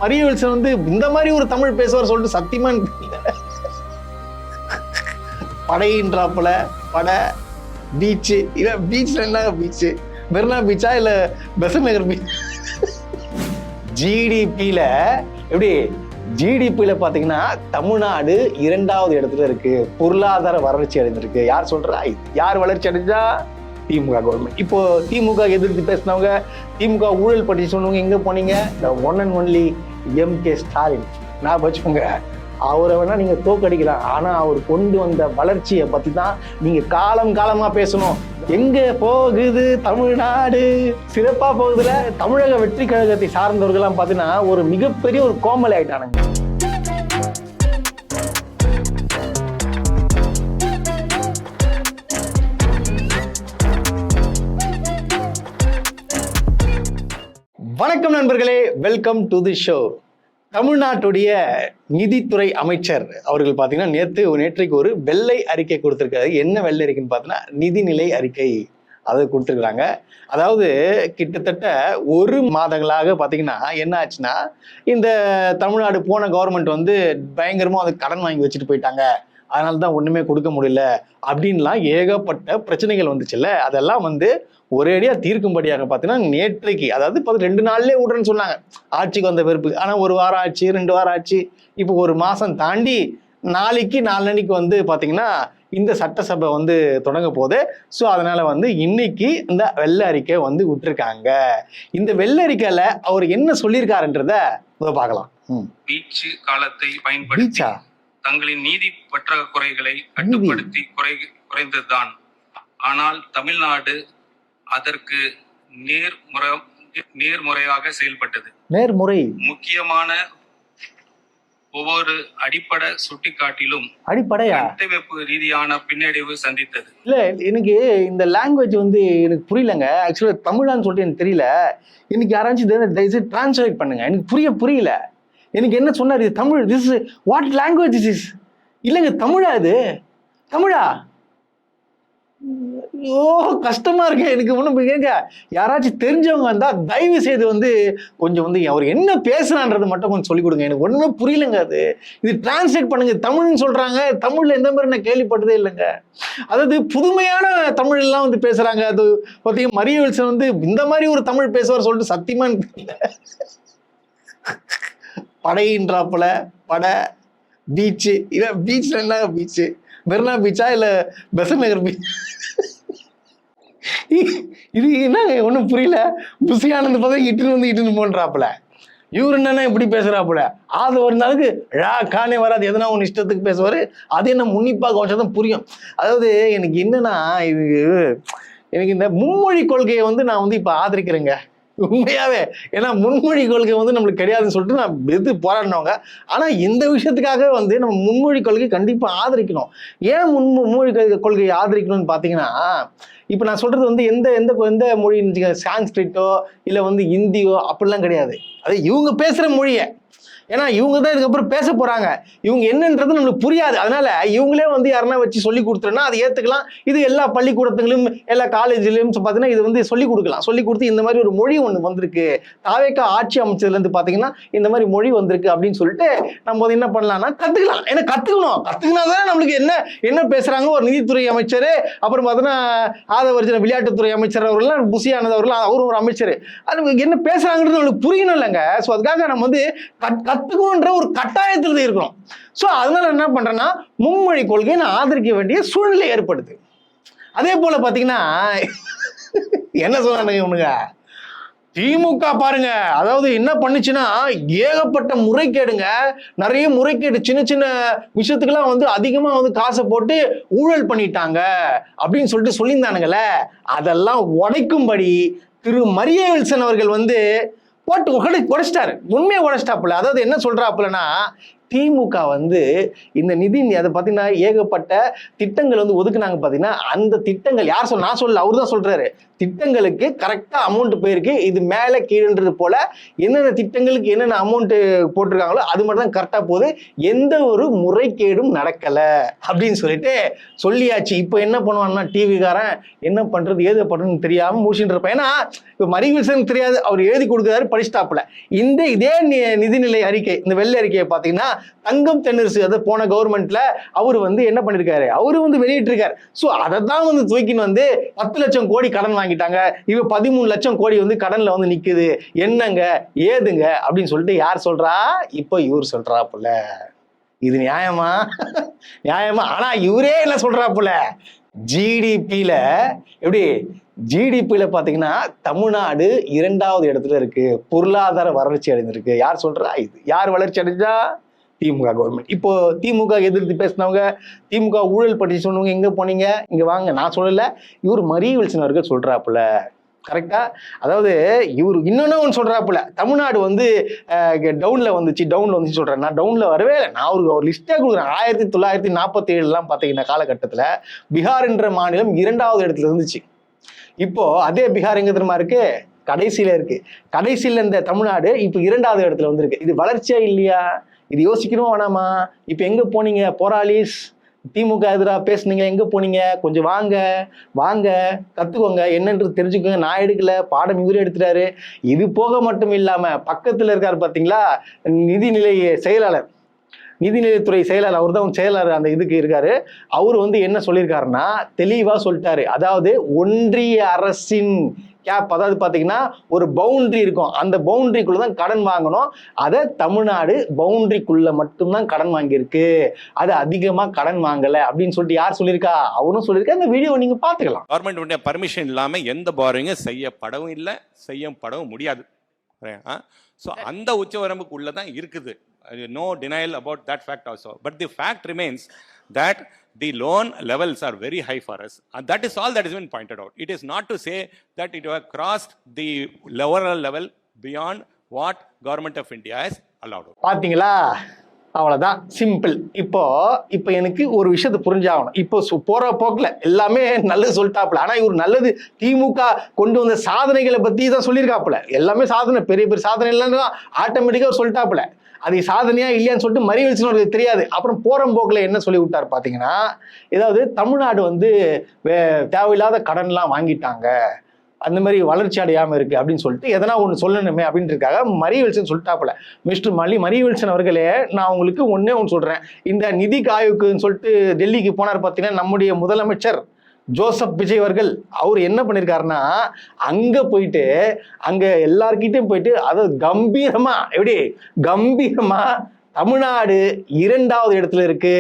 Maria Wilson வந்து இந்த மாதிரி ஒரு தமிழ் பேசுவார் சொல்லிட்டு சத்தியமா படையின்றாப்புல படை பீச்சு இல்ல பீச்ல என்ன பீச்சு மெரினா பீச்சா இல்ல பெசநகர் பீச். ஜிடிபியில எப்படி ஜிடிபியில பாத்தீங்கன்னா தமிழ்நாடு 2வது இடத்துல இருக்கு, பொருளாதார வளர்ச்சி அடைந்திருக்கு. யார் சொல்றா? யார் வளர்ச்சி அடைஞ்சா? திமுக கவர்மெண்ட். இப்போ திமுக எதிர்த்து பேசினவங்க, திமுக ஊழல் பற்றி சொன்னவங்க எங்க போனீங்க? the one and only M K. Stalin. நான் வச்சுக்கோங்க, அவரை வேணா நீங்க தோக்கடிக்கலாம், ஆனா அவர் கொண்டு வந்த வளர்ச்சியை பத்தி தான் நீங்க காலம் காலமா பேசணும். எங்க போகுது தமிழ்நாடு? சிறப்பா போகுதுல. தமிழக வெற்றி கழகத்தை சார்ந்தவர்கள்லாம் பாத்தீங்கன்னா ஒரு மிகப்பெரிய ஒரு கோமல் ஆயிட்டானுங்க. வணக்கம் நண்பர்களே, வெல்கம் டு தி ஷோ. தமிழ்நாட்டுடைய நிதித்துறை அமைச்சர் அவர்கள் பார்த்தீங்கன்னா நேற்றைக்கு ஒரு வெள்ளை அறிக்கை கொடுத்துருக்காரு. என்ன வெள்ளை அறிக்கைன்னு பார்த்தீங்கன்னா நிதிநிலை அறிக்கை அதை கொடுத்துருக்குறாங்க. அதாவது கிட்டத்தட்ட 1 மாதங்களாக பார்த்தீங்கன்னா என்ன ஆச்சுன்னா, இந்த தமிழ்நாடு போன கவர்மெண்ட் வந்து பயங்கரமாக வந்து கடன் வாங்கி வச்சுட்டு போயிட்டாங்க, அதனால தான் ஒன்றுமே கொடுக்க முடியல அப்படின்லாம் ஏகப்பட்ட பிரச்சனைகள் வந்துச்சுல்ல. அதெல்லாம் வந்து ஒரேடியா தீர்க்கும்படியாக பார்த்தீங்கன்னா நேற்றைக்கு, அதாவது 2 நாள்லேயே விடுறேன்னு சொன்னாங்க ஆட்சிக்கு வந்த வெறுப்பு. ஆனால் 1 வாரம் ஆச்சு, 2 வாரம் ஆச்சு, இப்போ 1 மாதம் தாண்டி நாளைக்கு நாளன்னைக்கு வந்து பார்த்தீங்கன்னா இந்த சட்டசபை வந்து தொடங்க போகுது. ஸோ அதனால வந்து இன்னைக்கு இந்த வெள்ளை அறிக்கை வந்து விட்டுருக்காங்க. இந்த வெள்ளை அறிக்கையில அவர் என்ன சொல்லியிருக்காருன்றத பார்க்கலாம். பீச்சு காலத்தை பயன்படுத்தி தங்களின் நீதி பற்றாக்குறைகளை கட்டுப்படுத்தி குறைந்ததுதான். ஆனால் தமிழ்நாடு அதற்கு நேர்முறையாக செயல்பட்டது. நேர்முறை முக்கியமான ஒவ்வொரு அடிப்படை சுட்டிக்காட்டிலும் கட்டமைப்பு ரீதியான பின்னடைவு சந்தித்தது. இல்ல, எனக்கு இந்த லாங்குவேஜ் வந்து எனக்கு புரியலங்க. ஆக்சுவலா தமிழான்னு சொல்லிட்டு எனக்கு தெரியல. எனக்கு யாராச்சும் டிரான்ஸ்லேட் பண்ணுங்க, எனக்கு புரியல. எனக்கு என்ன சொன்னார்? இது Tamil, this what language is? இல்லைங்க, தமிழா? இது தமிழா? ஐயோ, கஷ்டமா இருக்கு எனக்கு. ஒன்றும் கேட்க, யாராச்சும் தெரிஞ்சவங்க வந்தா தயவு செய்து வந்து கொஞ்சம் வந்து அவர் என்ன பேசுறான்றது மட்டும் கொஞ்சம் சொல்லிக் கொடுங்க. எனக்கு ஒண்ணுமே புரியலங்க. அது இது டிரான்ஸ்லேட் பண்ணுங்க. தமிழ்னு சொல்றாங்க, தமிழ்ல எந்த மாதிரி நான் கேள்விப்பட்டதே இல்லைங்க. அதாவது புதுமையான தமிழ் எல்லாம் வந்து பேசுறாங்க. அது பார்த்தீங்கன்னா மரிய வில்சன் வந்து இந்த மாதிரி ஒரு தமிழ் பேசுவார் சொல்லிட்டு சத்தியமா தெரியல. படையின்றாப்புல படை பீச்சு இல்ல பீச்ல என்ன பீச்சு மெரினா பீச்சா இல்ல பெசநகர் பீச்? இது என்ன ஒன்றும் புரியல. புசி ஆனந்த் பார்த்தா இட்டுன்னு போன்றாப்புல, இவரு என்னன்னா இப்படி பேசுறாப்புல. அது ஒரு நாளுக்கு காணே வராது, எதனா ஒன்று இஷ்டத்துக்கு பேசுவாரு. அது என்ன முன்னிப்பாக கவனிச்சாதான் புரியும். அதாவது எனக்கு என்னன்னா, எனக்கு இந்த மும்மொழி கொள்கையை வந்து நான் வந்து இப்போ ஆதரிக்கிறேங்க உண்மையாவே. ஏன்னா முன்மொழி கொள்கை வந்து நம்மளுக்கு கிடையாதுன்னு சொல்லிட்டு நான் எது போராடினவங்க. ஆனால் இந்த விஷயத்துக்காக வந்து நம்ம முன்மொழி கொள்கை கண்டிப்பாக ஆதரிக்கணும். ஏன் முன்மொழி கொள்கையை ஆதரிக்கணும்னு பார்த்தீங்கன்னா, இப்போ நான் சொல்றது வந்து எந்த எந்த எந்த மொழின்னு, சான்ஸ்கிரிட்டோ இல்லை வந்து ஹிந்தியோ அப்படிலாம் கிடையாது. அது இவங்க பேசுகிற மொழியை, ஏன்னா இவங்க தான் இதுக்கப்புறம் பேச போறாங்க. இவங்க என்னன்றது நம்மளுக்கு புரியாது. அதனால இவங்களே வந்து யாருன்னா வச்சு சொல்லி கொடுத்துருன்னா அதை ஏற்றுக்கலாம். இது எல்லா பள்ளிக்கூடத்துலையும் எல்லா காலேஜ்லையும் பார்த்தீங்கன்னா இது வந்து சொல்லி கொடுக்கலாம். சொல்லி கொடுத்து இந்த மாதிரி ஒரு மொழி ஒன்று வந்திருக்கு, தாவேக்கா ஆட்சி அமைச்சதுலேருந்து பார்த்தீங்கன்னா இந்த மாதிரி மொழி வந்திருக்கு அப்படின்னு சொல்லிட்டு நம்ம வந்து என்ன பண்ணலாம்னா கற்றுக்கலாம். ஏன்னா கற்றுக்கினா தான் நம்மளுக்கு என்ன பேசுகிறாங்க. ஒரு நிதித்துறை அமைச்சர், அப்புறம் பார்த்தீங்கன்னா ஆதவர்ஜன விளையாட்டுத்துறை அமைச்சர் அவர்கள்லாம், புசி ஆனந்த் அவர்கள், அவரும் ஒரு அமைச்சர், அது என்ன பேசுகிறாங்கிறது நம்மளுக்கு புரியணும் இல்லைங்க. ஸோ அதுக்காக நம்ம வந்து கத்துக்கணுன்ற ஒரு கட்டாயத்தில் இருக்கிறோம். ஸோ அதனால என்ன பண்றேன்னா மும்மொழி கொள்கையை நான் ஆதரிக்க வேண்டிய சூழ்நிலை ஏற்படுது. அதே போல பாத்தீங்கன்னா என்ன சொன்னானுங்க திமுக பாருங்க, அதாவது என்ன பண்ணுச்சுன்னா ஏகப்பட்ட முறைகேடுங்க, நிறைய முறைகேடு, சின்ன சின்ன விஷயத்துக்கெல்லாம் வந்து அதிகமா வந்து காசை போட்டு ஊழல் பண்ணிட்டாங்க அப்படின்னு சொல்லிட்டு சொல்லியிருந்தானுங்களே. அதெல்லாம் உடைக்கும்படி திரு மரிய வில்சன் அவர்கள் வந்து போட்டு உடைச்சிட்டாரு. உண்மையை உடைச்சிட்டாப்புல. அதாவது என்ன சொல்றாப்புலன்னா, திமுக வந்து இந்த நிதி அதை பார்த்தீங்கன்னா ஏகப்பட்ட திட்டங்கள் வந்து ஒதுக்குனாங்க. பார்த்தீங்கன்னா அந்த திட்டங்கள் யார் நான் சொல்லல, அவரு தான் சொல்றாரு. திட்டங்களுக்கு கரெக்டாக அமௌண்ட் போயிருக்கு. இது மேலே கீழன்றது போல என்னென்ன திட்டங்களுக்கு என்னென்ன அமௌண்ட் போட்டிருக்காங்களோ அது மட்டும் தான் கரெக்டாக போகுது. எந்த ஒரு முறைகேடும் நடக்கலை அப்படின்னு சொல்லிட்டு சொல்லியாச்சு. இப்போ என்ன பண்ணுவான்னா டிவிக்காரன் என்ன பண்ணுறது ஏது பண்ணுறதுன்னு தெரியாமல் முடிச்சுட்டு இருப்பேன். ஏன்னா இப்போ மரிவில்சனுக்கு தெரியாது, அவர் எழுதி கொடுக்குறாரு, படிச்சுட்டாப்புல. இதே நிதிநிலை அறிக்கை, இந்த வெள்ளை அறிக்கையை பார்த்தீங்கன்னா தங்கம் தென்னரசு, அதை போன கவர்மெண்ட்ல அவர் வந்து என்ன பண்ணிருக்காரு, அவரு வந்து வெளியிட்டிருக்காரு. ஸோ அதை தான் வந்து தூக்கின்னு வந்து 10 லட்சம் கோடி கடன் வாங்கிட்டாங்க, இவ 13 லட்சம் கோடி வந்து கடன்ல வந்து நிக்குது, என்னங்க ஏதுங்க அப்படின்னு சொல்லிட்டு யார் சொல்றா, இப்போ இவர் சொல்றாப்புல. இது நியாயமா? நியாயமா? ஆனா இவரே என்ன சொல்றாப்புல, ஜிடிபியில எப்படி ஜிடிபியில பாத்தீங்கன்னா தமிழ்நாடு 2வது இடத்துல இருக்கு, பொருளாதார வளர்ச்சி அடைந்திருக்கு. யார் சொல்றா? இது யார் வளர்ச்சி அடைஞ்சா? திமுக கவர்மெண்ட். இப்போ திமுக எதிர்த்து பேசினவங்க, திமுக ஊழல் பற்றி சொன்னவங்க எங்க போனீங்க, இங்க வாங்க. நான் சொல்லல, இவர் மரியவில்சன் அவர்கள் சொல்றாப்புல. கரெக்டா? அதாவது இவர் இன்னொன்னு ஒன்று சொல்றாப்புல, தமிழ்நாடு வந்து டவுன்ல வந்துச்சு சொல்றேன். நான் டவுன்ல வரவே இல்லை. நான் ஒரு லிஸ்டே கொடுக்குறேன். 1947 பார்த்தீங்கன்னா காலகட்டத்தில் பீகார் என்ற மாநிலம் 2வது இடத்துல இருந்துச்சு. இப்போ அதே பீகார் எங்க தெரியுமா இருக்கு, கடைசியில இருக்கு. கடைசியில இந்த தமிழ்நாடு இப்போ 2வது இடத்துல வந்திருக்கு. இது வளர்ச்சியா இல்லையா? இது யோசிக்கணும் வேணாமா? இப்போ எங்க போனீங்க போராளிஸ், திமுக எதிராக பேசுனீங்க, எங்க போனீங்க? கொஞ்சம் வாங்க வாங்க, கத்துக்கோங்க, என்னன்றது தெரிஞ்சுக்கோங்க. நான் எடுக்கல, பாடம் இவரே எடுத்துட்டாரு. இது போக மட்டும் இல்லாம பக்கத்துல இருக்காரு பாத்தீங்களா நிதிநிலை செயலாளர், நிதிநிலைத்துறை செயலாளர், அவர் தான் செயலாளர் அந்த இதுக்கு இருக்காரு. அவர் வந்து என்ன சொல்லியிருக்காருன்னா தெளிவா சொல்லிட்டாரு. அதாவது ஒன்றிய அரசின் கேப், அதாவது பாத்தீங்கன்னா ஒரு பவுண்டரி இருக்கும், அந்த பவுண்டரிக்குள்ள தான் கடன் வாங்கணும். அதை தமிழ்நாடு பவுண்டரிக்குள்ள மட்டும்தான் கடன் வாங்கியிருக்கு, அது அதிகமா கடன் வாங்கல அப்படின்னு சொல்லிட்டு யார் சொல்லியிருக்கா? அவரும் சொல்லியிருக்கா. அந்த வீடியோ நீங்க பாத்துக்கலாம். கவர்மெண்ட் பர்மிஷன் இல்லாம எந்த பாரோயிங்கும் செய்யப்படவும் இல்லை, செய்யப்படவும் முடியாது. ஸோ அந்த உச்சவரம்புக்குள்ள தான் இருக்குது. No denial about that fact also. But the fact remains that the loan levels are very high for us. And that is all that has been pointed out. It is not to say that it has crossed the lower level beyond what Government of India has allowed. பாத்தீங்களா? அவ்வளவுதான், simple. இப்போ எனக்கு ஒரு விஷயத்தை புரிஞ்சாகணும். இப்போ போற போக்குல எல்லாமே நல்லது சொல்லிட்டாப்புல. ஆனா இவர் நல்லது திமுக கொண்டு வந்த சாதனைகளை பத்தி தான் சொல்லியிருக்காப்புல. எல்லாமே சாதனை, பெரிய பெரிய சாதனை எல்லாம் ஆட்டோமேட்டிக்கா சொல்லிட்டாப்புல. அது சாதனையா இல்லையான்னு சொல்லிட்டு மரியவில்சன் அவருக்கு தெரியாது. அப்புறம் போற போக்குல என்ன சொல்லி விட்டாரு பாத்தீங்கன்னா, ஏதாவது தமிழ்நாடு வந்து தேவையில்லாத கடன்லாம் வாங்கிட்டாங்க, அந்த மாதிரி வளர்ச்சி அடையாம இருக்கு அப்படின்னு சொல்லிட்டு எதனா ஒன்று சொல்லணுமே அப்படின்றதுக்காக மரியவில்சன் சொல்லிட்டாப்புல. மிஸ்டர் மரியவில்சன் அவர்களே, நான் உங்களுக்கு ஒன்னே ஒன்று சொல்றேன். இந்த நிதி ஆயோக்குன்னு சொல்லிட்டு டெல்லிக்கு போனார் பார்த்தீங்கன்னா நம்முடைய முதலமைச்சர் ஜோசப் விஜய் அவர்கள், அவர் என்ன பண்ணியிருக்காருன்னா அங்க போயிட்டு அங்க எல்லார்கிட்டையும் போயிட்டு அதாவது கம்பீரமா தமிழ்நாடு 2வது இடத்துல இருக்கு,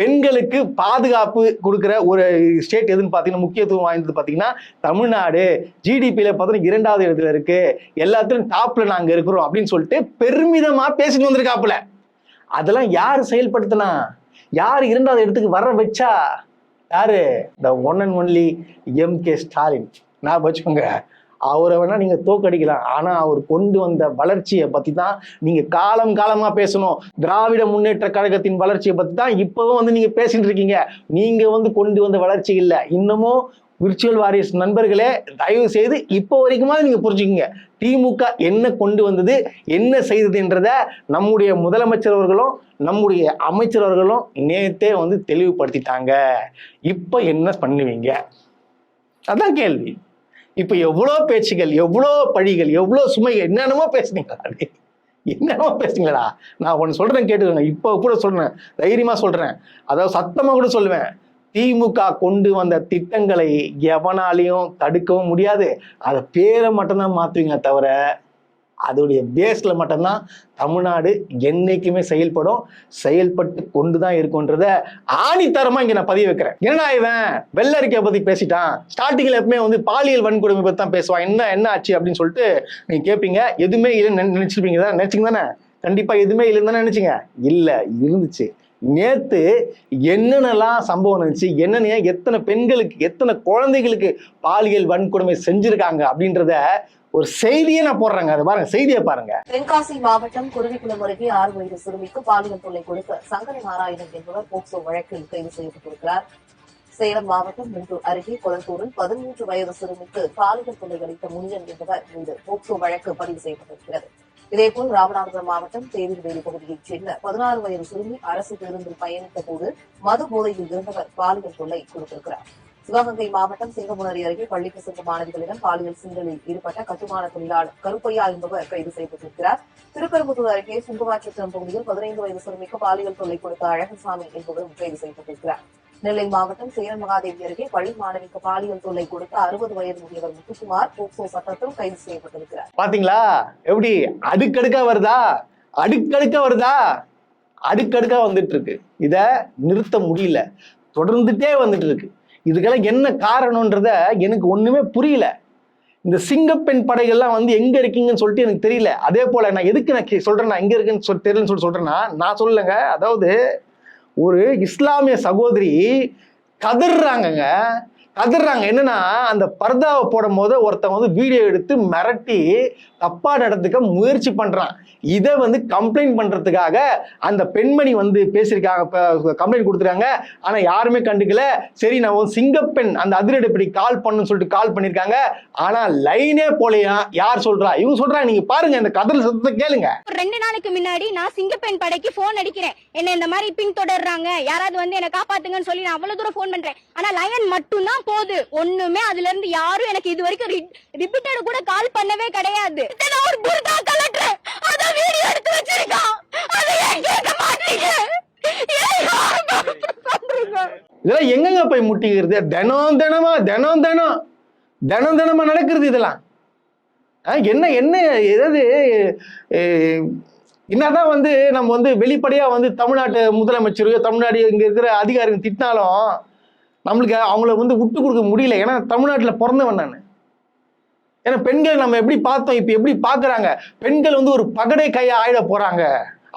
பெண்களுக்கு பாதுகாப்பு கொடுக்குற ஒரு ஸ்டேட் எதுன்னு பார்த்தீங்கன்னா முக்கியத்துவம் வாய்ந்தது பார்த்தீங்கன்னா தமிழ்நாடு, ஜிடிபியில பார்த்தீங்கன்னா 2வது இடத்துல இருக்கு, எல்லாத்துலையும் டாப்ல நாங்க இருக்கிறோம் அப்படின்னு சொல்லிட்டு பெருமிதமா பேசிட்டு வந்திருக்காப்புல. அதெல்லாம் யார் செயல்படுத்தினா, யார் 2வது இடத்துக்கு வர வச்சா? யாரு? The one and only M K. Stalin. நான் வச்சுக்கோங்க, அவரை வேணா நீங்க தோக்கடிக்கலாம், ஆனா அவர் கொண்டு வந்த வளர்ச்சியை பத்தி தான் நீங்க காலமா பேசணும். திராவிட முன்னேற்ற கழகத்தின் வளர்ச்சியை பத்தி தான் இப்பவும் வந்து நீங்க பேசிட்டு இருக்கீங்க. நீங்க வந்து கொண்டு வந்த வளர்ச்சி இல்லை. இன்னமும் விர்ச்சுவல் வாரியர்ஸ் நண்பர்களே, தயவு செய்து இப்போ வரைக்குமாவது நீங்க புரிஞ்சுக்கீங்க, திமுக என்ன கொண்டு வந்தது, என்ன செய்ததுன்றத நம்முடைய முதலமைச்சர் அவர்களும் நம்முடைய அமைச்சர் அவர்களும் நேத்தே வந்து தெளிவுபடுத்திட்டாங்க. இப்ப என்ன பண்ணுவீங்க? அதான் கேள்வி. இப்ப எவ்வளோ பேச்சுகள், எவ்வளோ பழிகள், எவ்வளோ சுமைகள், என்னென்னமோ பேசுனீங்களா? நான் ஒன்று சொல்றேன், கேட்டுக்கோங்க. இப்போ கூட சொல்றேன், தைரியமா சொல்றேன், அதாவது சத்தமா கூட சொல்லுவேன். திமுக கொண்டு வந்த திட்டங்களை எவனாலையும் தடுக்கவும் முடியாது. அதை பேரை மட்டும்தான் மாத்துவீங்க தவிர அதோடைய பேஸ்ல மட்டும்தான் தமிழ்நாடு என்னைக்குமே செயல்பட்டு கொண்டுதான் இருக்கும்ன்றத ஆணித்தரமா இங்க நான் பதிவு வைக்கிறேன். என்னடா இவன் வெள்ளரிக்கையை பத்தி பேசிட்டான், ஸ்டார்டிங்ல எப்பவுமே வந்து பாலியல் வன்கொடுமை பத்தி தான் பேசுவான், என்ன ஆச்சு அப்படின்னு சொல்லிட்டு நீங்க கேட்பீங்க. எதுவுமே இல்லைன்னு நினைச்சிங்க தானே? கண்டிப்பா எதுவுமே இல்லைன்னு தானே நினைச்சீங்க? இல்ல, இருந்துச்சு. நேத்து என்னென்னலாம் சம்பவம் இருந்துச்சு, எத்தனை பெண்களுக்கு, எத்தனை குழந்தைகளுக்கு பாலியல் வன்கொடுமை செஞ்சிருக்காங்க அப்படின்றத ஒரு செய்தியை நான் போடுறேங்க, அது பாருங்க, செய்தியை பாருங்க. தென்காசி மாவட்டம் குருவிக்குளம் அருகே 6 வயது சிறுமிக்கு பாலியல் தொல்லை கொடுத்த சங்கர நாராயணன் என்பவர் போக்சோ வழக்கில் கைது செய்யப்பட்டிருக்கிறார். சேலம் மாவட்டம் முண்டூர் அருகே கொளத்தூரில் 13 வயது சிறுமிக்கு பாலியல் தொல்லை அளித்த முனியன் என்பவர் மீது போக்சோ வழக்கு பதிவு செய்யப்பட்டிருக்கிறது. இதேபோல் ராமநாதபுரம் மாவட்டம் தேவிர்வேலி பகுதியைச் சேர்ந்த 16 வயது சிறுமி அரசு பேருந்தில் பயணித்த போது மது போதையில் இருந்தவர் பாலியல் தொல்லை கொடுத்திருக்கிறார். சிவகங்கை மாவட்டம் சிங்கமுனரி அருகே பள்ளிக்கு சென்ற மாணவிகளிடம் பாலியல் சீண்டலில் ஈடுபட்ட கட்டுமான தொழிலாளர் கருப்பையா என்பவர் கைது செய்யப்பட்டிருக்கிறார். திருப்பெரும்புதூர் அருகே சுங்குவாச்சத்திரம் பகுதியில் 15 வயது சிறுமிக்கு பாலியல் தொல்லை கொடுத்த அழகசாமி என்பவரும் கைது செய்யப்பட்டிருக்கிறார். நெல்லை மாவட்டம் சேரன் மகாதேவி அருகே பள்ளி மாணவிக்கு பாலியல் தொல்லை கொடுத்த 60 வயது முதியவர் முத்துக்குமார் போக்சோ சட்டத்தில் கைது செய்யப்பட்டிருக்கிறார். பாத்தீங்களா எப்படி அடுக்கடுக்கா வருதா, அடுக்கடுக்கா வருதா, அடுக்கடுக்கா வந்துட்டு இருக்கு. இத நிறுத்த முடியல, தொடர்ந்துட்டே வந்துட்டு இருக்கு. இதுக்கெல்லாம் என்ன காரணம்ன்றத எனக்கு ஒண்ணுமே புரியல. இந்த சிங்கப்பெண் படைகள்லாம் வந்து எங்க இருக்கீங்கன்னு சொல்லிட்டு எனக்கு தெரியல. அதே போல நான் எதுக்கு நான் சொல்றேன்னா எங்க இருக்குன்னு தெரியலன்னு சொல்றேன்னா, நான் சொல்லலைங்க. அதாவது ஒரு இஸ்லாமிய சகோதரி கதறாங்க. என்னன்னா, அந்த பர்தாவை போடும் போது ஒருத்தன் வந்து வீடியோ எடுத்து மிரட்டி தப்பா நடந்துக்க முயற்சி பண்றான். இதை வந்து கம்ப்ளைண்ட் பண்றதுக்காக அந்த பெண்மணி வந்து பேசியிருக்காங்க, கம்ப்ளைண்ட் கொடுத்துருக்காங்க. ஆனா யாருமே கண்டுக்கல. சரி, நான் வந்து சிங்கப்பெண் அந்த அதிரடிப்படி கால் பண்ணுன்னு சொல்லிட்டு கால் பண்ணிருக்காங்க. ஆனா லைனே போலையா. யார் சொல்றா? இவங்க சொல்றாங்க. நீங்க பாருங்க, இந்த கதறல் சத்தத்தை கேளுங்க. 2 நாளைக்கு முன்னாடி நான் சிங்கப்பெண் படைக்கு போன் அடிக்கிறேன். என்ன இந்த மாதிரி பின் தொடர்றாங்க, யாராவது வந்து என்ன காப்பாத்துங்கன்னு சொல்லி நான் அவ்வளவு தூரம் போன் பண்றேன். ஆனா லைன் மட்டும் தான் போகுது. ஒண்ணுமே அதுல இருந்து யாரும் எனக்கு இது வரைக்கும் ரிப்பீட்டட் கூட கால் பண்ணவே கிடையாது. ஒரு புர்கா கலெக்டர் அத வீடியோ எடுத்து வச்சிருக்கான். அதை ஏன் கேட்க மாட்டீங்க? இதெல்லாம் எங்கங்க போய் முட்டிக்கிறது? தினம் தினமா நடக்கிறது இதெல்லாம். என்ன என்ன ஏதாவது என்னதான் வந்து நம்ம வந்து வெளிப்படையா வந்து தமிழ்நாட்டு முதலமைச்சரையோ தமிழ்நாடு இங்க இருக்கிற அதிகாரிகள் திட்டினாலும் நம்மளுக்கு அவங்கள வந்து விட்டு கொடுக்க முடியல. ஏன்னா தமிழ்நாட்டில் பிறந்தவன் நான். ஏன்னா பெண்கள் நம்ம எப்படி பார்த்தோம், இப்ப எப்படி பாக்குறாங்க? பெண்கள் வந்து ஒரு பகடை கையா ஆயிட போறாங்க.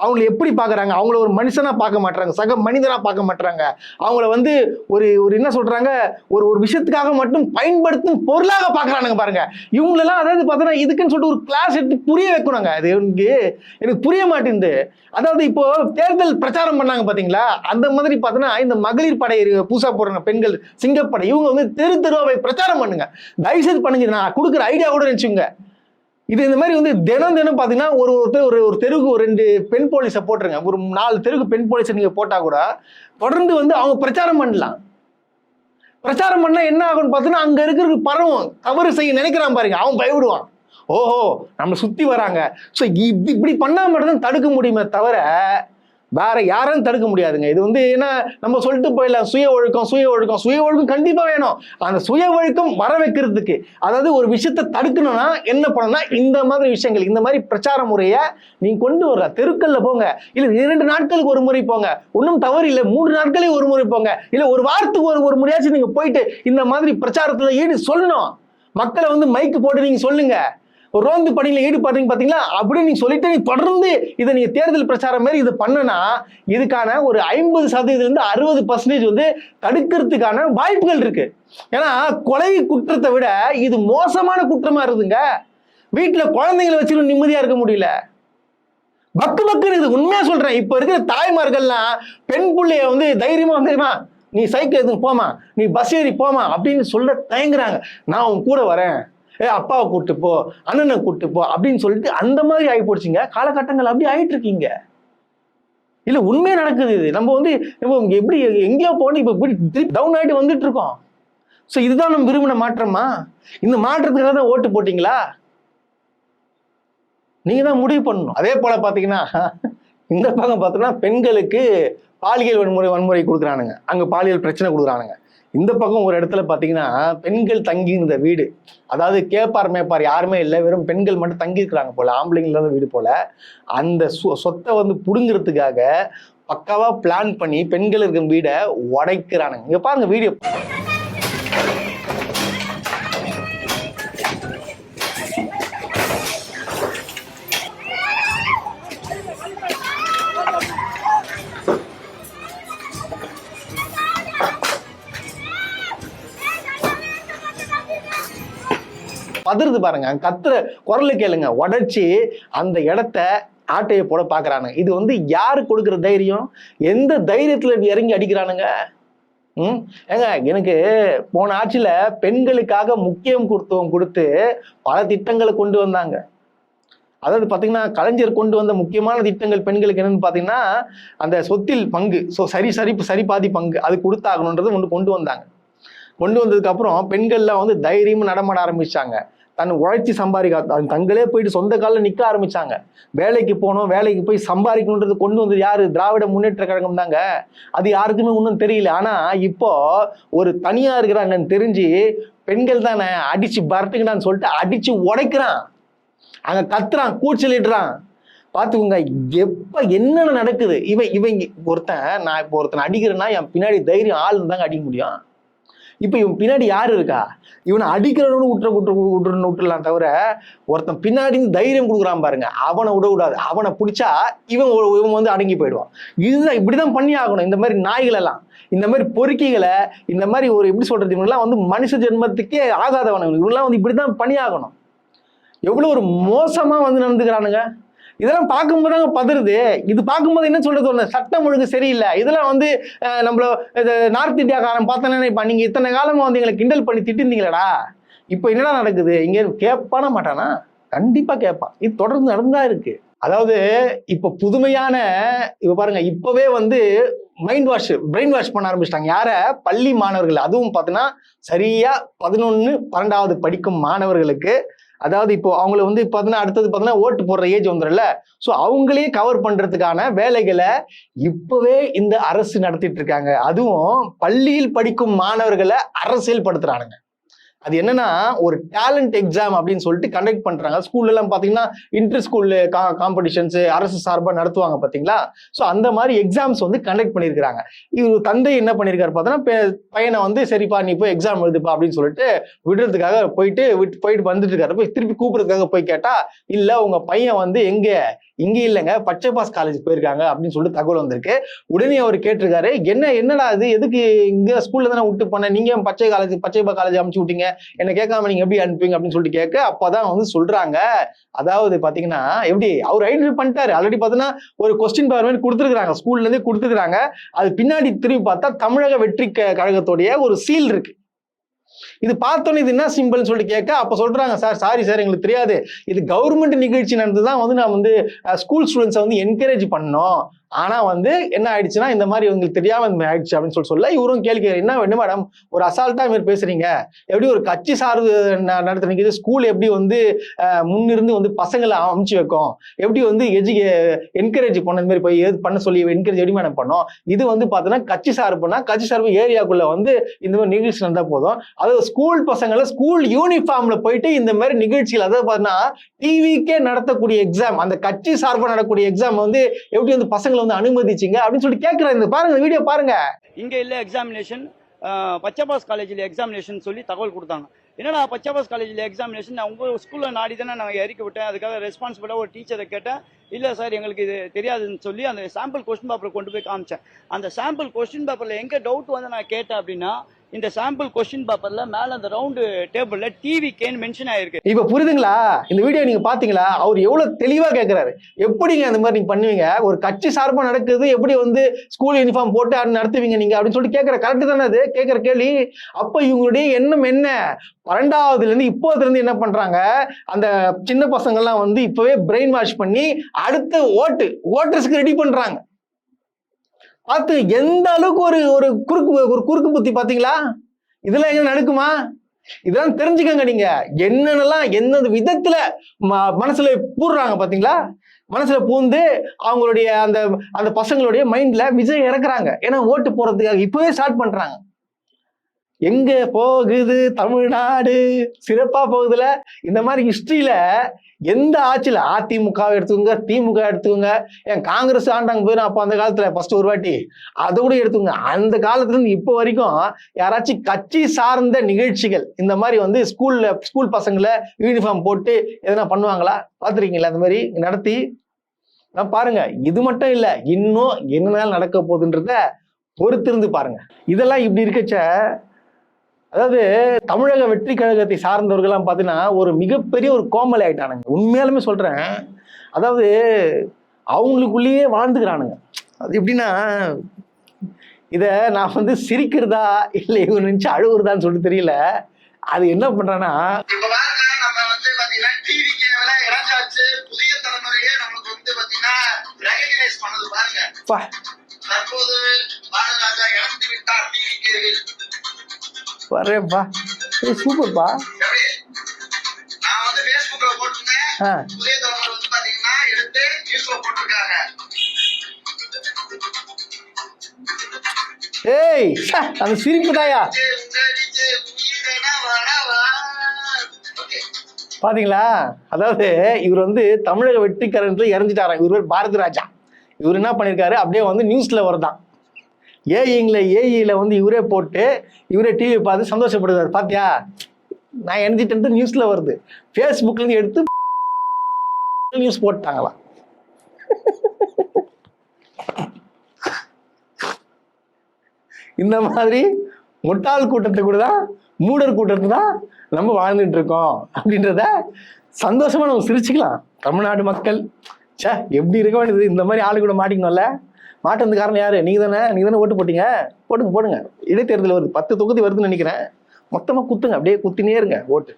அவங்களை எப்படி பாக்குறாங்க? அவங்கள ஒரு மனுஷனா பார்க்க மாட்டாங்க, சக மனிதனா பார்க்க மாட்டாங்க. அவங்கள வந்து ஒரு ஒரு என்ன சொல்றாங்க, ஒரு விஷயத்துக்காக மட்டும் பயன்படுத்தும் பொருளாக பாக்குறானுங்க பாருங்க. இவங்களெல்லாம் அதாவது பார்த்தோன்னா இதுக்குன்னு சொல்லிட்டு ஒரு கிளாஸ் எடுத்து புரிய வைக்கணுங்க. அது எனக்கு புரிய மாட்டேங்குது. அதாவது இப்போ தேர்தல் பிரச்சாரம் பண்ணாங்க பாத்தீங்களா, அந்த மாதிரி பார்த்தோன்னா இந்த மகளிர் படை பூசா போடுறாங்க பெண்கள், சிங்கப்படை, இவங்க வந்து தெரு தெருவை பிரச்சாரம் பண்ணுங்க. தயவுசெய்து பண்ணுங்க. நான் கொடுக்குற ஐடியா கூட நினைச்சுங்க. இது இந்த மாதிரி வந்து தினம் பார்த்தீங்கன்னா ஒரு தெருவுக்கு ஒரு 2 பெண் போலீஸை போட்டுருங்க. ஒரு 4 தெருவுக்கு பெண் போலீஸை நீங்க போட்டா கூட தொடர்ந்து வந்து அவங்க பிரச்சாரம் பண்ணலாம். பிரச்சாரம் பண்ணா என்ன ஆகும்னு பார்த்தீங்கன்னா, அங்க இருக்கிறது பரவும். தவறு செய்ய நினைக்கிறான் பாருங்க, அவன் பயப்படுவான். ஓஹோ, நம்மளை சுத்தி வராங்க. ஸோ இப்படி பண்ணா மட்டும்தான் தடுக்க முடியுமே தவிர வேற யாரும் தடுக்க முடியாதுங்க. இது வந்து ஏன்னா நம்ம சொல்லிட்டு போயிடலாம், சுய ஒழுக்கம் கண்டிப்பா வேணும். அந்த சுய ஒழுக்கம் வர வைக்கிறதுக்கு, அதாவது ஒரு விஷயத்தை தடுக்கணும்னா என்ன பண்ணணும்னா, இந்த மாதிரி விஷயங்கள், இந்த மாதிரி பிரச்சார முறையை நீங்க கொண்டு வரலாம். தெருக்கல்ல போங்க, இல்ல 2 நாட்களுக்கு ஒரு முறை போங்க, ஒன்றும் தவறு இல்லை. 3 நாட்களே ஒரு முறை போங்க, இல்ல ஒரு வாரத்துக்கு ஒரு முறையாச்சும் நீங்க போயிட்டு இந்த மாதிரி பிரச்சாரத்துல சொல்லணும். மக்களை வந்து மைக்கு போட்டு நீங்க சொல்லுங்க. ரோந்து பணியில ஈடுபடுறீங்க பாத்தீங்களா, அப்படி நீங்க சொல்லிட்டு நீ தொடர்ந்து இதை நீங்க தேர்தல் பிரச்சாரம் மாதிரி இது பண்ணுனா இதுக்கான ஒரு 50% 60% வந்து தடுக்கிறதுக்கான வாய்ப்புகள் இருக்கு. ஏன்னா கொலை குற்றத்தை விட இது மோசமான குற்றமா இருக்குதுங்க. வீட்டுல குழந்தைங்களை வச்சுட்டு நிம்மதியா இருக்க முடியல. பக்குன்னு இது உண்மையா சொல்றேன். இப்ப இருக்கிற தாய்மார்கள்லாம் பெண் பிள்ளைய வந்து தைரியமா வந்துமா, நீ சைக்கிள் எதுவும் போமா, நீ பஸ் ஏறி போமா அப்படின்னு சொல்ல தயங்குறாங்க. நான் உன் கூட வரேன், அப்பாவை கூட்டு போ, அண்ணனை கூட்டு போ அப்படின்னு சொல்லிட்டு அந்த மாதிரி ஆகி போச்சுங்க. காலகட்டங்கள் அப்படி ஆயிட்டு இருக்கீங்க. இல்ல உண்மையா நடக்குது. இது நம்ம வந்து எப்படி எங்கேயோ போன இப்ப இப்படி டவுன் ஆயிட்டு வந்துட்டு இருக்கோம். ஸோ இதுதான் நம்ம விரும்பின மாற்றமா? இந்த மாற்றத்துக்காக தான் ஓட்டு போட்டீங்களா? நீங்க தான் முடிவு பண்ணணும். அதே போல பாத்தீங்கன்னா இந்த பக்கம் பார்த்தோம்னா பெண்களுக்கு பாலியல் வன்முறை கொடுக்குறானுங்க, அங்க பாலியல் பிரச்சனை கொடுக்குறானுங்க. இந்த பக்கம் ஒரு இடத்துல பார்த்தீங்கன்னா பெண்கள் தங்கி இருந்த வீடு, அதாவது கேப்பார் மேப்பார் யாருமே இல்லை, வெறும் பெண்கள் மட்டும் தங்கி இருக்கிறாங்க போல, ஆம்பளைங்க இல்லாத வீடு போல. அந்த சொத்தை வந்து புடுங்கிறதுக்காக பக்காவா பிளான் பண்ணி பெண்கள் இருக்கும் வீடை உடைக்கிறானுங்க. இங்க பாருங்க வீடியோ. பதறுது பாருங்க, கத்துற குரலை கேளுங்க, உடைச்சி அந்த இடத்த ஆட்டையை போட பாக்குறானுங்க. இது வந்து யாரு கொடுக்குற தைரியம்? எந்த தைரியத்துல இறங்கி அடிக்கிறானுங்க? ஏங்க, எனக்கு போன ஆட்சியில பெண்களுக்காக முக்கியம் கொடுத்து பல திட்டங்களை கொண்டு வந்தாங்க. அதாவது பாத்தீங்கன்னா கலைஞர் கொண்டு வந்த முக்கியமான திட்டங்கள் பெண்களுக்கு என்னன்னு பாத்தீங்கன்னா அந்த சொத்தில் பங்கு, சரி பாதி பங்கு அது கொடுத்தாகணுன்றது ஒன்று கொண்டு வந்தாங்க. கொண்டு வந்ததுக்கு அப்புறம் பெண்கள்லாம் வந்து தைரியமா நடமாட ஆரம்பிச்சாங்க. தன் உழைச்சி சம்பாதிக்க தங்களே போயிட்டு சொந்த காலில் நிற்க ஆரம்பிச்சாங்க. வேலைக்கு போனோம், வேலைக்கு போய் சம்பாதிக்கணுன்றது கொண்டு வந்தது யாரு? திராவிட முன்னேற்ற கழகம் தாங்க. அது யாருக்குமே இன்னும் தெரியல. ஆனா இப்போ ஒரு தனியா இருக்கிறாங்கன்னு தெரிஞ்சு பெண்கள் தானே அடிச்சு பரட்டுங்கடான்னு சொல்லிட்டு அடிச்சு உடைக்கிறான், அங்க கத்துறான், கூச்சலிடுறான். பாத்துக்கோங்க எப்ப என்னென்ன நடக்குது. இவன் நான் இப்போ ஒருத்தன் அடிக்கிறேன்னா என் பின்னாடி தைரியம் ஆள் இருந்தாங்க அடிக்க முடியும். இப்ப இவன் பின்னாடி யாரு இருக்கா? இவனை அடிக்கிறவனு விட்டுறலாம் தவிர ஒருத்தன் பின்னாடி தைரியம் கொடுக்குறான் பாருங்க, அவனை விடக்கூடாது. அவனை பிடிச்சா இவன் வந்து அடங்கி போயிடுவான். இதுதான், இப்படிதான் பண்ணி ஆகணும். இந்த மாதிரி நாய்கள் எல்லாம், இந்த மாதிரி பொறுக்கிகளை, இந்த மாதிரி ஒரு எப்படி சொல்றது, இவங்கெல்லாம் வந்து மனுஷ ஜென்மத்துக்கே ஆகாதவன, இவங்கெல்லாம் வந்து இப்படிதான் பண்ணி ஆகணும். எவ்வளவு ஒரு மோசமா வந்து நடந்துக்கிறானுங்க. இதெல்லாம் பார்க்கும்போது தாங்க பதறுது. இது பார்க்கும்போது என்ன சொல்றது, சட்டம் ஒழுங்கு சரியில்லை. இதெல்லாம் வந்து நம்மள நார்த் இந்தியாக்காரன் பார்த்தோன்னா இப்ப நீங்க இத்தனை காலமா வந்து எங்களை கிண்டல் பண்ணி திட்டிருந்தீங்களடா, இப்ப என்னடா நடக்குது இங்க? கேட்பான மாட்டானா? கண்டிப்பா கேட்பான். இது தொடர்ந்து நடந்தா இருக்கு. அதாவது இப்ப புதுமையான இப்ப பாருங்க, இப்பவே வந்து பிரெயின் வாஷ் பண்ண ஆரம்பிச்சிட்டாங்க. யார? பள்ளி மாணவர்கள். அதுவும் பார்த்தீங்கன்னா சரியா 11, 12வது படிக்கும் மாணவர்களுக்கு. அதாவது இப்போ அவங்கள வந்து பார்த்தீங்கன்னா அடுத்தது பார்த்தீங்கன்னா ஓட்டு போடுற ஏஜ் வந்துடும்ல, ஸோ அவங்களே கவர் பண்றதுக்கான வேலைகளை இப்பவே இந்த அரசு நடத்திட்டு இருக்காங்க. அதுவும் பள்ளியில் படிக்கும் மாணவர்களை அரசியல் படுத்துறானுங்க. அது என்னன்னா ஒரு டேலண்ட் எக்ஸாம் அப்படின்னு சொல்லிட்டு கண்டக்ட் பண்றாங்க. ஸ்கூல்ல எல்லாம் பாத்தீங்கன்னா இன்டர் ஸ்கூல் காம்படிஷன்ஸ் அரசு சார்பா நடத்துவாங்க பாத்தீங்களா. ஸோ அந்த மாதிரி எக்ஸாம்ஸ் வந்து கண்டக்ட் பண்ணியிருக்காங்க. இவர் தந்தை என்ன பண்ணியிருக்காரு பார்த்தோன்னா, பையனை வந்து சரிப்பா நீ போய் எக்ஸாம் எழுதுப்பா அப்படின்னு சொல்லிட்டு விடுறதுக்காக போயிட்டு வந்துட்டு இருக்காரு. போய் திருப்பி கூப்பிடுறதுக்காக போய் கேட்டா, இல்ல உங்க பையன் வந்து இங்க இல்லைங்க பச்சைபாஸ் காலேஜ் போயிருக்காங்க அப்படின்னு சொல்லிட்டு தகவல் வந்திருக்கு. உடனே அவர் கேட்டிருக்காரு, என்னடா இது, எதுக்கு இங்க ஸ்கூல்ல தானே விட்டு போனேன், நீங்க பச்சைபாஸ் காலேஜ் அனுப்பிச்சு விட்டீங்க, என்ன கேட்காம நீங்க எப்படி அனுப்புவீங்க அப்படின்னு சொல்லிட்டு கேட்க, அப்பதான் வந்து சொல்றாங்க. அதாவது பாத்தீங்கன்னா எப்படி அவர் ஐடென்டிஃபை பண்ணிட்டாரு. ஆல்ரெடி பாத்தீங்கன்னா ஒரு கொஸ்டின் பேப்பர் மாதிரி கொடுத்துருக்காங்க, ஸ்கூல்ல இருந்தே கொடுத்துருக்காங்க. அது பின்னாடி திரும்பி பார்த்தா தமிழக வெற்றி கழகத்துடைய ஒரு சீல் இருக்கு. இது பார்த்தோன்னே இது என்ன சிம்பிள்னு சொல்லிட்டு கேட்க, அப்ப சொல்றாங்க, சாரி சார் எங்களுக்கு தெரியாது, இது கவர்மெண்ட் நிகழ்ச்சி நடந்துதான் வந்து நான் வந்து ஸ்கூல் ஸ்டூடெண்ட்ஸை வந்து என்கரேஜ் பண்ணோம். ஆனா வந்து என்ன ஆயிடுச்சுன்னா இந்த மாதிரி உங்களுக்கு தெரியாம ஆயிடுச்சு அப்படின்னு சொல்ல இவரும் கேள்வி, என்ன மேடம் ஒரு அசால்ட்டா மாதிரி பேசுறீங்க, எப்படி ஒரு கட்சி சார்பு நடத்துறீங்க, ஸ்கூல் எப்படி வந்து முன்னிருந்து வந்து பசங்களை அமுச்சு வைக்கும், எப்படி வந்து என்கரேஜ் பண்ணது மாதிரி போய் பண்ண சொல்லி என்கரேஜ் எப்படி மேடம் பண்ணோம். இது வந்து பாத்தீங்கன்னா கட்சி சார்பு ஏரியாக்குள்ள வந்து இந்த மாதிரி நிகழ்ச்சி நடந்தா போதும். அதாவது ஸ்கூல் பசங்களை ஸ்கூல் யூனிஃபார்ம்ல போயிட்டு இந்த மாதிரி நிகழ்ச்சிகள், அதாவது பாத்தீங்கன்னா டிவிக்கே நடத்தக்கூடிய எக்ஸாம், அந்த கட்சி சார்பா நடக்கக்கூடிய எக்ஸாம் வந்து எப்படி வந்து பசங்களை வந்து அனுமதிச்சிங்க அப்படின்னு சொல்லி கேட்கிறேன். பாருங்க வீடியோ பாருங்க. இங்க இல்ல எக்ஸாமினேஷன், பச்சைபாஸ் காலேஜ்ல எக்ஸாமினேஷன் சொல்லி தகவல் கொடுத்தாங்க. என்னடா பச்சைபாஸ் காலேஜ்ல எக்ஸாமினேஷன், நான் உங்க ஸ்கூல்ல நாடி தானே நான் இறக்கி விட்டேன், அதுக்காக ரெஸ்பான்சிபிளா ஒரு டீச்சரை கேட்டேன். இல்ல சார் எங்களுக்கு இது தெரியாதுன்னு சொல்லி அந்த சாம்பிள் கொஸ்டின் பேப்பர் கொண்டு போய் காமிச்சேன். அந்த சாம்பிள் கொஸ்டின் பேப்பர்ல எங்க டவுட் வந்து நான் கேட்டேன் அப்படின்னா, இந்த சாம்பிள் கொஸ்டின் பேப்பர்ல மேல அந்த ரவுண்ட் டேபிள்ல டிவி கேன் மென்ஷன் ஆயிருக்கு. இப்ப புரியுதுங்களா? இந்த வீடியோ நீங்க பாத்தீங்களா? அவர் எவ்வளவு தெளிவா கேட்கிறாரு. எப்படிங்க அந்த மாதிரி நீங்க பண்ணுவீங்க, ஒரு கட்சி சார்பா நடக்குது, எப்படி வந்து ஸ்கூல் யூனிஃபார்ம் போட்டு நடத்துவீங்க நீங்க அப்படின்னு சொல்லி கேட்கிற. கரெக்ட் தானே அது கேட்கிற கேள்வி? அப்ப இவங்களுடைய எண்ணம் என்ன? 12வதுல இருந்து இப்போதுல இருந்து என்ன பண்றாங்க, அந்த சின்ன பசங்க எல்லாம் வந்து இப்பவே பிரெயின் வாஷ் பண்ணி அடுத்த ஓட்டர்ஸ்க்கு ரெடி பண்றாங்க. பார்த்து எந்த அளவுக்கு ஒரு குறுக்கு புத்தி பாத்தீங்களா? இதெல்லாம் எங்க நடக்குமா? இதெல்லாம் தெரிஞ்சுக்கங்க. நீங்க என்னென்னலாம் எந்த விதத்துல மனசுல பூர்றாங்க பாத்தீங்களா? மனசுல பூந்து அவங்களுடைய அந்த பசங்களுடைய மைண்ட்ல விஜய் இறக்குறாங்க. ஏன்னா ஓட்டு போறதுக்காக இப்பவே ஸ்டார்ட் பண்றாங்க. எங்க போகுது தமிழ்நாடு, சிறப்பா போகுதுல. இந்த மாதிரி ஹிஸ்டரியில எந்த ஆட்சியில, அதிமுக எடுத்துக்கோங்க, திமுக எடுத்துக்கோங்க, ஏன் காங்கிரஸ் ஆண்டாங்க போயிடும் அப்ப அந்த காலத்துல ஃபர்ஸ்ட் ஒரு வாட்டி, அதை கூட எடுத்துக்கோங்க. அந்த காலத்துல இருந்து இப்போ வரைக்கும் யாராச்சும் கட்சி சார்ந்த நிகழ்ச்சிகள் இந்த மாதிரி வந்து ஸ்கூல் பசங்களை யூனிஃபார்ம் போட்டு எதனா பண்ணுவாங்களா? பாத்துருக்கீங்களா? அந்த மாதிரி நடத்தி பாருங்க. இது மட்டும் இல்ல, இன்னும் என்னென்ன நடக்க போகுதுன்றத பொறுத்திருந்து பாருங்க. இதெல்லாம் இப்படி இருக்கச்ச, அதாவது தமிழக வெற்றி கழகத்தை சார்ந்தவர்கள்லாம் பார்த்தீங்கன்னா ஒரு மிகப்பெரிய ஒரு கோமலை ஆயிட்டானுங்க. உண்மையாலுமே சொல்றேன். அதாவது அவங்களுக்குள்ளேயே வாழ்ந்துக்கிறானுங்க. அது எப்படின்னா, இதை நான் வந்து சிரிக்கிறதா இல்லை இவங்க நினைச்சு அழுவுறதான்னு சொல்லிட்டு தெரியல. அது என்ன பண்றான்னா, இப்ப பாருங்க, நம்ம வந்து பாத்தீங்கன்னா டிவி கேவல இறஞ்சாச்சு. புதிய தலைமுறையே நமக்கு வந்து பாத்தீங்கன்னா ரெகக்னைஸ் பண்ணது பாருங்க. தற்போது பாரதிராஜா இறந்து விட்டார் டிவி கேவில். வரேப்பா, சூப்பர்ப்பா. எப்படி நான் வந்து Facebookல போட்டிருந்தேன். புதிய தலைமுறை வந்து பாத்தீங்கன்னா எடுத்து நியூஸ்ல போட்டிருக்காங்க. ஏய் அந்த சிரிப்பு தாயா பாத்தீங்களா? அதாவது இவர் வந்து தமிழக வெற்றி கழகத்துல இறந்துட்டாராம். இவர் பேர் பாரதி ராஜா. இவர் என்ன பண்ணிருக்காரு, அப்படியே வந்து நியூஸ்ல வருதான். ஏஇல வந்து இவரே போட்டு இவரே டிவி பார்த்து சந்தோஷப்படுறாரு. பாத்தியா, நான் எழுதிட்டு நியூஸ்ல வருது. Facebookல இருந்து எடுத்து நியூஸ் போட்டாங்களாம். இந்த மாதிரி முட்டாள் கூட்டத்தை கூட தான், மூடர் கூட்டத்தை தான் நம்ம வாழ்ந்துட்டு இருக்கோம் அப்படின்றத சந்தோஷமா நம்ம சிரிச்சுக்கலாம். தமிழ்நாடு மக்கள் சே எப்படி இருக்க வேண்டியது, இந்த மாதிரி ஆளு கூட மாட்டிக்கணும்ல. மாட்டினது காரணம் யாரு? நீங்க தானே ஓட்டு போட்டீங்க. போடுங்க. இடைத்தேர்தல் வருது, 10 தொகுதி வருதுன்னு நினைக்கிறேன். மொத்தமா குத்துங்க, அப்படியே குத்தினே இருங்க ஓட்டு.